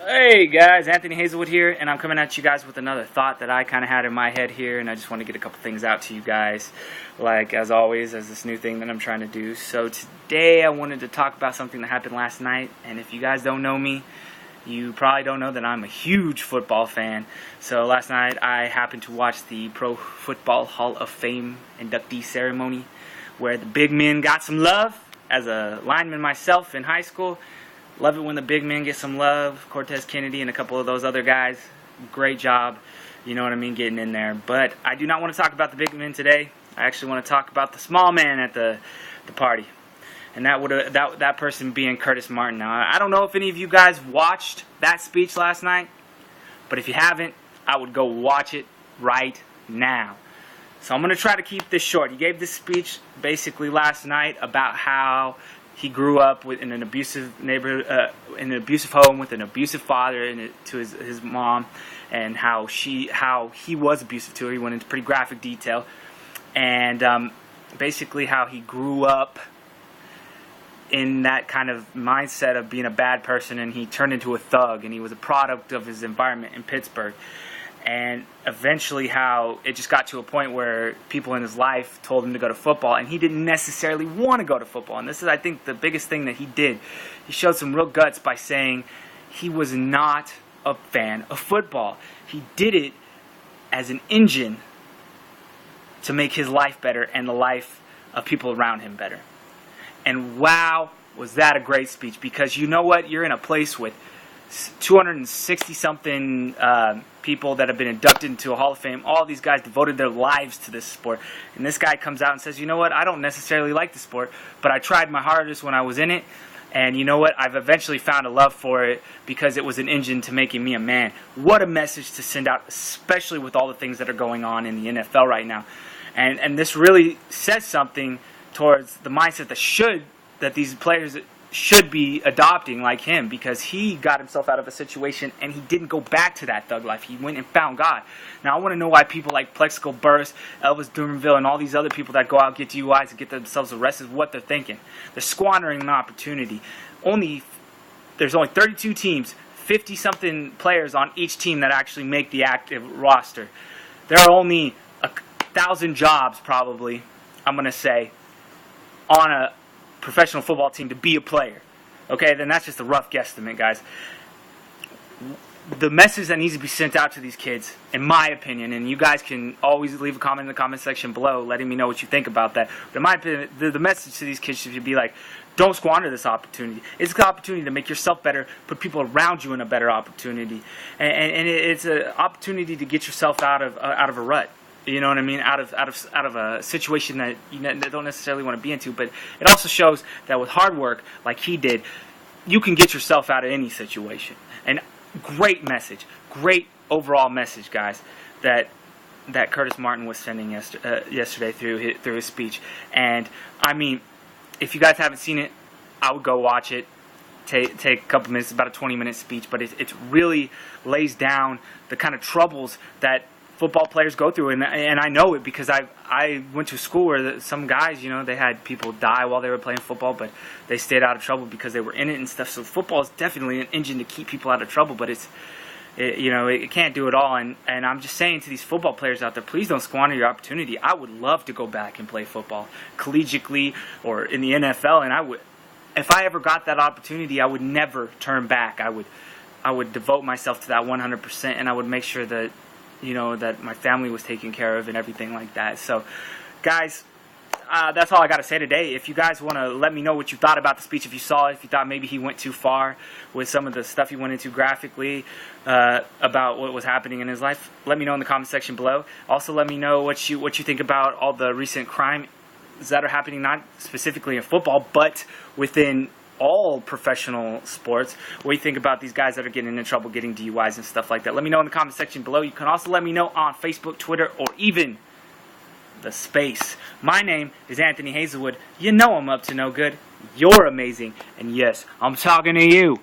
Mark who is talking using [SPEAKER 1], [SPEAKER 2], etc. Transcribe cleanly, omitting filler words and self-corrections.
[SPEAKER 1] Hey guys, Anthony Hazelwood here, and I'm coming at you guys with another thought that I kind of had in my head here, and I just want to get a couple things out to you guys, like as always, as this new thing that I'm trying to do. So today I wanted to talk about something that happened last night, and if you guys don't know me, you probably don't know that I'm a huge football fan. So last night I happened to watch the Pro Football Hall of Fame inductee ceremony, where the big men got some love. As a lineman myself in high school, love it when the big men get some love. Cortez Kennedy and a couple of those other guys, great job, you know what I mean, getting in there. But I do not want to talk about the big men today. I actually want to talk about the small man at the party, and that person being Curtis Martin. Now, I don't know if any of you guys watched that speech last night, but if you haven't, I would go watch it right now. So I'm going to try to keep this short. He gave this speech basically last night about how he grew up in an abusive neighborhood, in an abusive home with an abusive father to his mom, and how he was abusive to her. He went into pretty graphic detail, and basically how he grew up in that kind of mindset of being a bad person, and he turned into a thug, and he was a product of his environment in Pittsburgh. And eventually how it just got to a point where people in his life told him to go to football, and he didn't necessarily want to go to football. And this is, I think, the biggest thing that he did. He showed some real guts by saying he was not a fan of football. He did it as an engine to make his life better and the life of people around him better. And wow, was that a great speech, because you know what? You're in a place with 260-something people that have been inducted into a Hall of Fame. All these guys devoted their lives to this sport. And this guy comes out and says, you know what, I don't necessarily like the sport, but I tried my hardest when I was in it. And you know what, I've eventually found a love for it because it was an engine to making me a man. What a message to send out, especially with all the things that are going on in the NFL right now. And this really says something towards the mindset that these players should be adopting, like him, because he got himself out of a situation and he didn't go back to that thug life. He went and found God. Now I want to know why people like Plexico Burress, Elvis Dumerville, and all these other people that go out and get DUIs and get themselves arrested, what they're thinking. They're squandering an opportunity. There's only 32 teams, 50-something players on each team that actually make the active roster. There are only 1,000 jobs, probably, I'm going to say, on a professional football team to be a player. Okay, then that's just a rough guesstimate, guys. The message that needs to be sent out to these kids, in my opinion, and you guys can always leave a comment in the comment section below letting me know what you think about that, but in my opinion, the message to these kids should be like, don't squander this opportunity. It's an opportunity to make yourself better, put people around you in a better opportunity, and it's an opportunity to get yourself out of a rut. You know what I mean? Out of a situation that you don't necessarily want to be into. But it also shows that with hard work, like he did, you can get yourself out of any situation. And great message, great overall message, guys, that Curtis Martin was sending yesterday through his speech. And I mean, if you guys haven't seen it, I would go watch it. Take a couple minutes. It's about a 20-minute speech, but it really lays down the kind of troubles that football players go through, and I know it because I went to a school where some guys, you know, they had people die while they were playing football, but they stayed out of trouble because they were in it and stuff. So football is definitely an engine to keep people out of trouble, but it can't do it all. And I'm just saying to these football players out there, please don't squander your opportunity. I would love to go back and play football collegiately or in the NFL, and if I ever got that opportunity, I would never turn back. I would devote myself to that 100%, and I would make sure that, you know, that my family was taken care of and everything like that. So, guys, that's all I got to say today. If you guys want to let me know what you thought about the speech, if you saw it, if you thought maybe he went too far with some of the stuff he went into graphically about what was happening in his life, let me know in the comment section below. Also, let me know what you think about all the recent crimes that are happening, not specifically in football, but within all professional sports. What do you think about these guys that are getting into trouble, getting DUIs and stuff like that? Let me know in the comment section below. You can also let me know on Facebook, Twitter, or even the space. My name is Anthony Hazelwood. You know I'm up to no good. You're amazing. And yes, I'm talking to you.